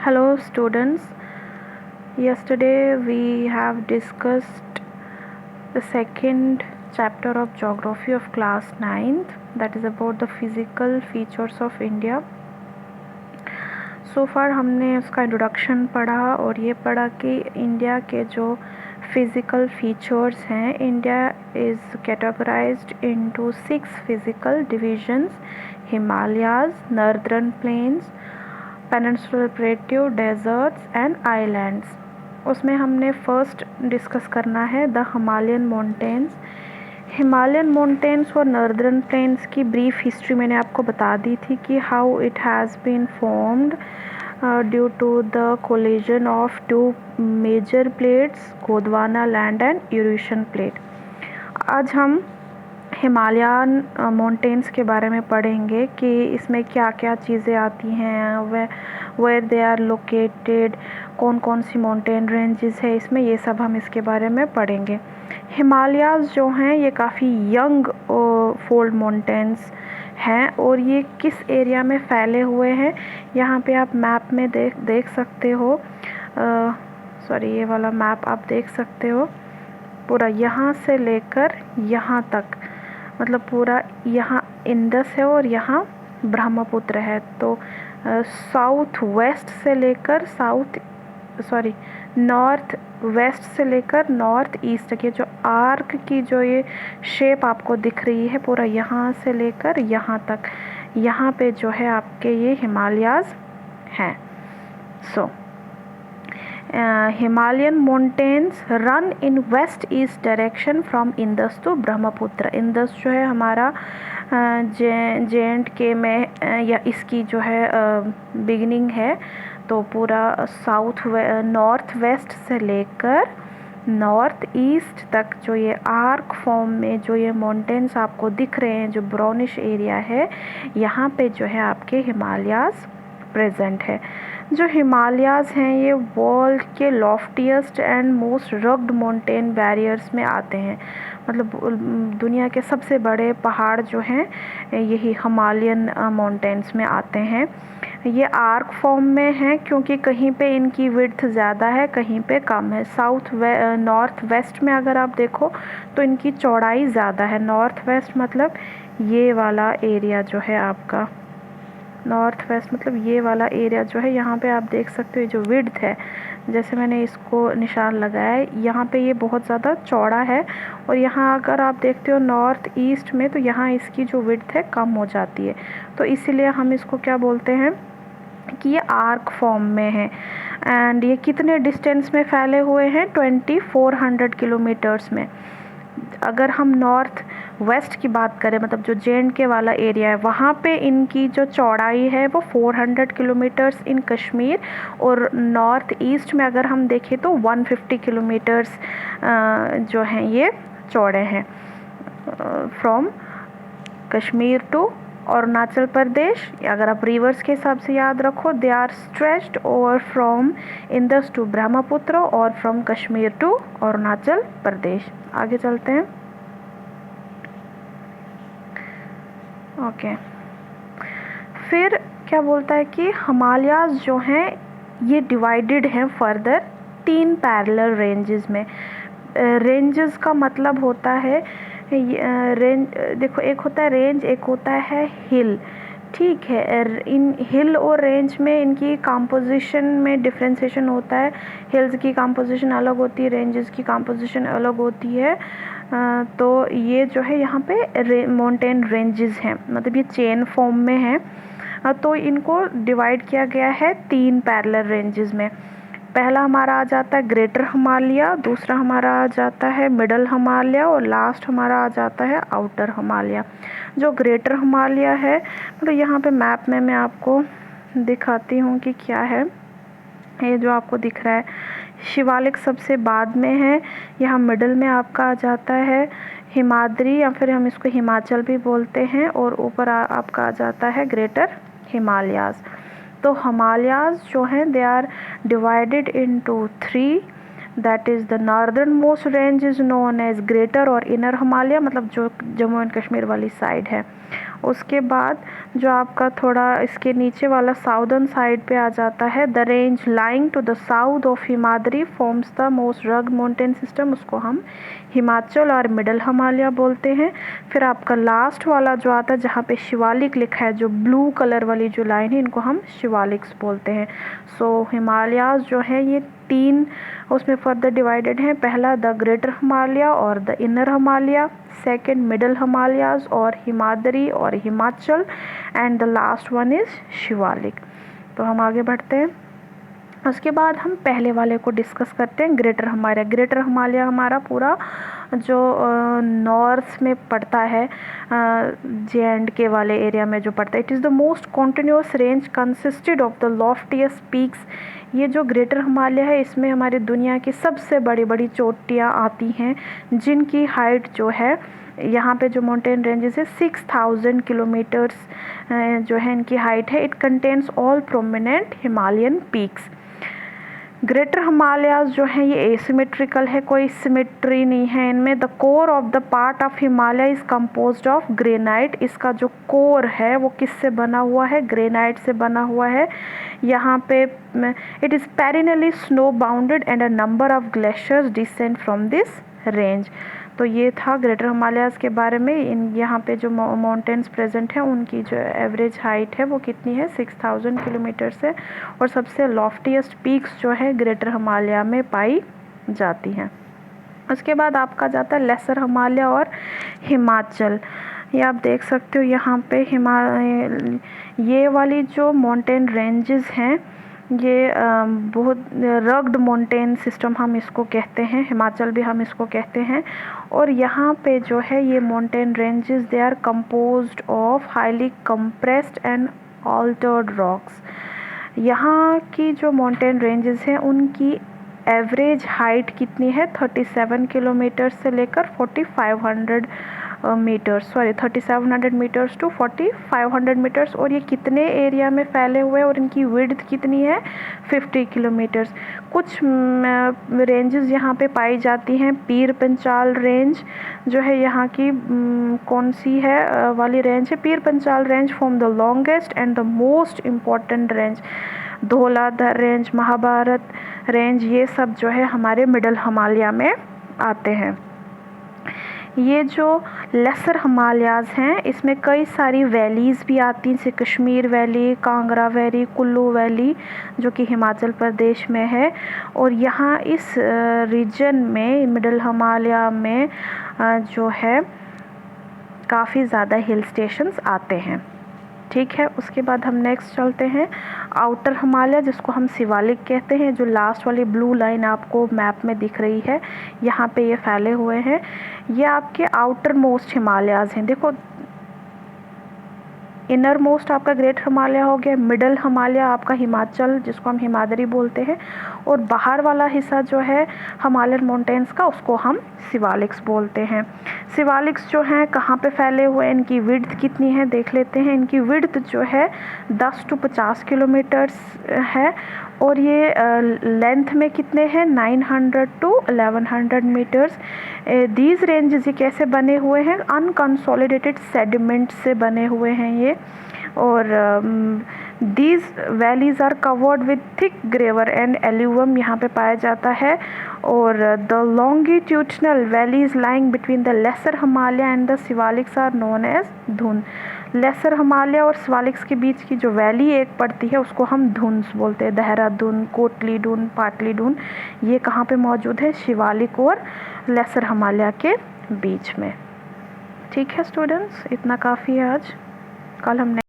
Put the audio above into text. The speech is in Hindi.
Hello students, yesterday we have discussed the second chapter of geography of class 9th, that is about the physical features of India. So far हमने उसका इंट्रोडक्शन पढ़ा और ये पढ़ा कि इंडिया के जो फिज़िकल फीचर्स हैं, India is categorized into 6 physical divisions: Himalayas, northern plains, peninsular plateau, deserts and islands. उसमें हमने फर्स्ट डिस्कस करना है the Himalayan mountains. Himalayan mountains और नॉर्दर्न प्लेन्स की ब्रीफ हिस्ट्री मैंने आपको बता दी थी कि how it has been formed due to the collision of two major plates, Gondwana land and Eurasian plate. आज हम हिमालयन माउंटेन्स के बारे में पढ़ेंगे कि इसमें क्या क्या चीज़ें आती हैं, वेयर दे आर लोकेटेड, कौन कौन सी माउंटेन रेंजेस है इसमें, ये सब हम इसके बारे में पढ़ेंगे। हिमालयाज़ जो हैं ये काफ़ी यंग फोल्ड माउंटेन्स हैं और ये किस एरिया में फैले हुए हैं, यहाँ पे आप मैप में देख सकते हो। ये वाला मैप आप देख सकते हो। पूरा यहाँ से लेकर यहाँ तक, मतलब पूरा यहाँ इंडस है और यहाँ ब्रह्मपुत्र है। तो साउथ वेस्ट से लेकर नॉर्थ वेस्ट से लेकर नॉर्थ ईस्ट तक, ये जो आर्क की जो ये शेप आपको दिख रही है, पूरा यहाँ से लेकर यहाँ तक, यहाँ पे जो है आपके ये हिमालयाज़ हैं। Himalayan mountains run in west east direction from Indus to Brahmaputra. Indus जो है हमारा J&K में या इसकी जो है बिगिनिंग है, तो पूरा नॉर्थ वेस्ट से लेकर नॉर्थ ईस्ट तक जो ये आर्क फॉर्म में जो ये माउंटेन्स आपको दिख रहे हैं, जो ब्राउनिश एरिया है, यहाँ पे जो है आपके हिमालयाज़ प्रेजेंट है। जो हिमालयाज़ हैं ये वर्ल्ड के loftiest and most rugged mountain barriers में आते हैं। मतलब दुनिया के सबसे बड़े पहाड़ जो हैं यही हिमालयन माउंटेन्स में आते हैं। ये आर्क फॉर्म में हैं क्योंकि कहीं पे इनकी विड्थ ज़्यादा है, कहीं पे कम है। नॉर्थ वेस्ट में अगर आप देखो तो इनकी चौड़ाई ज़्यादा है। नॉर्थ वेस्ट मतलब ये वाला एरिया जो है आपका, नॉर्थ वेस्ट मतलब ये वाला एरिया जो है, यहाँ पे आप देख सकते हो जो विड्थ है, जैसे मैंने इसको निशान लगाया है, यहाँ पे ये बहुत ज़्यादा चौड़ा है। और यहाँ अगर आप देखते हो नॉर्थ ईस्ट में, तो यहाँ इसकी जो विड्थ है कम हो जाती है। तो इसीलिए हम इसको क्या बोलते हैं कि ये आर्क फॉर्म में है। एंड ये कितने डिस्टेंस में फैले हुए हैं? 2400 किलोमीटर्स में। अगर हम नॉर्थ वेस्ट की बात करें, मतलब जो J&K वाला एरिया है, वहाँ पे इनकी जो चौड़ाई है वो 400 किलोमीटर्स इन कश्मीर, और नॉर्थ ईस्ट में अगर हम देखें तो 150 किलोमीटर्स जो हैं ये चौड़े हैं। फ्रॉम कश्मीर टू अरुणाचल प्रदेश, अगर आप रिवर्स के हिसाब से याद रखो, they are stretched over from Indus to Brahmaputra और फ्रॉम कश्मीर टू अरुणाचल प्रदेश। आगे चलते हैं। ओके, फिर क्या बोलता है कि हिमालयाज़ जो हैं ये डिवाइडेड हैं फर्दर 3 पैरेलल रेंजेस में। रेंजेस का मतलब होता है रेंज, देखो एक होता है रेंज, एक होता है हिल, ठीक है। इन हिल और रेंज में इनकी कंपोजिशन में डिफ्रेंसिएशन होता है। हिल्स की कंपोजिशन अलग होती है, रेंजेस की कंपोजिशन अलग होती है। तो ये जो है यहाँ पे माउंटेन रेंजेस हैं, मतलब ये चेन फॉर्म में है। तो इनको डिवाइड किया गया है 3 पैरेलल रेंजेस में। पहला हमारा आ जाता है ग्रेटर हिमालय, दूसरा हमारा आ जाता है मिडल हिमालय, और लास्ट हमारा आ जाता है आउटर हिमालय। जो ग्रेटर हिमालय है, मतलब यहाँ पे मैप में मैं आपको दिखाती हूँ कि क्या है। ये जो आपको दिख रहा है, शिवालिक सबसे बाद में है, यहाँ मिडल में आपका आ जाता है हिमाद्री, या फिर हम इसको हिमाचल भी बोलते हैं, और ऊपर आपका आ जाता है ग्रेटर हिमालयाज़। तो हिमालयाज़ जो हैं they are divided into 3, that is the northern most range is known as greater और इनर हिमालय, मतलब जो जम्मू एंड कश्मीर वाली साइड है, उसके बाद जो आपका थोड़ा इसके नीचे वाला साउदर्न साइड पे आ जाता है, the range lying to the south of Himadri forms the most rugged mountain system, उसको हम हिमाचल और मिडल हिमालय बोलते हैं। फिर आपका लास्ट वाला जो आता है जहाँ पे शिवालिक लिखा है, जो ब्लू कलर वाली जो लाइन है, इनको हम शिवालिक्स बोलते हैं। सो हिमालयाज जो है ये 3 उसमें फर्दर डिवाइडेड हैं। पहला द ग्रेटर हिमालय और the inner Himalaya, second middle Himalayas और हिमाद्री और Himachal, and the last one is Shivalik. तो हम आगे बढ़ते हैं। उसके बाद हम पहले वाले को डिस्कस करते हैं, ग्रेटर हिमालय। ग्रेटर हिमालय हमारा पूरा जो नॉर्थ में पड़ता है, J&K वाले एरिया में जो पड़ता है। It is the most continuous range consisted of the loftiest peaks. ये जो ग्रेटर हिमालय है, इसमें हमारी दुनिया की सबसे बड़ी बड़ी चोटियाँ आती हैं, जिनकी हाइट जो है, यहाँ पे जो माउंटेन रेंजेस है 6000 किलोमीटर्स जो है इनकी हाइट है। It contains all prominent Himalayan peaks. Greater Himalayas जो है ये एसिमेट्रिकल है, कोई सिमेट्री नहीं है इनमें। The core of the part of Himalaya is composed of granite. इसका जो कोर है वो किससे बना हुआ है? ग्रेनाइट से बना हुआ है। यहाँ पे it is perennially snow bounded and a number of glaciers descend from this range. तो ये था ग्रेटर हिमालयाज़ के बारे में। यहाँ पे जो माउंटेन्स प्रेजेंट हैं उनकी जो एवरेज हाइट है वो कितनी है? 6000 किलोमीटर से, और सबसे लॉफ्टीएस्ट पीक्स जो है ग्रेटर हिमालय में पाई जाती हैं। उसके बाद आपका जाता है लेसर हिमालय और हिमाचल। ये आप देख सकते हो यहाँ पे ये वाली जो माउंटेन रेंजेस हैं ये बहुत रग्ड माउंटेन सिस्टम हम इसको कहते हैं, हिमाचल भी हम इसको कहते हैं। और यहाँ पे जो है ये mountain ranges they are composed of highly compressed and altered rocks. यहाँ की जो माउंटेन रेंजेस हैं उनकी एवरेज हाइट कितनी है? 37 किलोमीटर से लेकर 4500 मीटर्स, 3700 मीटर्स टू 4500 मीटर्स। और ये कितने एरिया में फैले हुए हैं और इनकी विड्थ कितनी है? 50 किलोमीटर्स। कुछ रेंजेस यहाँ पे पाई जाती हैं। पीर पंचाल रेंज जो है यहाँ की कौन सी है वाली रेंज है? Pir Panjal range form the longest and the most important range. Dhauladhar range, Mahabharat range, ये सब जो है हमारे मिडल हिमालय में आते हैं। ये जो लेसर हिमालयाज़ हैं इसमें कई सारी वैलीज़ भी आती हैं, जैसे Kashmir valley, Kangra valley, Kullu valley जो कि हिमाचल प्रदेश में है। और यहाँ इस रीजन में मिडल हिमालय में जो है काफ़ी ज़्यादा हिल स्टेशंस आते हैं। ठीक है, उसके बाद हम नेक्स्ट चलते हैं आउटर हिमालय, जिसको हम शिवालिक कहते हैं। जो लास्ट वाली ब्लू लाइन आपको मैप में दिख रही है, यहाँ पे ये फैले हुए हैं। ये आपके आउटर मोस्ट हिमालयाज़ हैं। देखो, इनर मोस्ट आपका ग्रेट हिमालय हो गया, मिडल हिमालय आपका हिमाचल जिसको हम हिमाद्री बोलते हैं, और बाहर वाला हिस्सा जो है हिमालयन माउंटेन्स का उसको हम शिवालिक्स बोलते हैं। शिवालिक्स जो हैं कहाँ पे फैले हुए हैं, इनकी विड्थ कितनी है देख लेते हैं। इनकी विड्थ जो है 10 to 50 किलोमीटर्स है, और ये लेंथ में कितने हैं? 900 to 1100 मीटर्स। दीज रेंजेस ये कैसे बने हुए हैं? अनकंसोलिडेटेड सेडिमेंट से बने हुए हैं ये। और these valleys are covered with thick gravel and alluvium यहाँ पे पाया जाता है। और the longitudinal valleys lying between the lesser Himalaya and the Shivaliks are known as duns. Lesser Himalaya और शिवालिक्स के बीच की जो वैली एक पड़ती है उसको हम धुन्स बोलते हैं। देहरादून, कोटली धुन, पाटली धुन, ये कहाँ पे मौजूद है? शिवालिक और लेसर हिमालय के बीच में। ठीक है स्टूडेंट्स, इतना काफ़ी है आज। कल हमने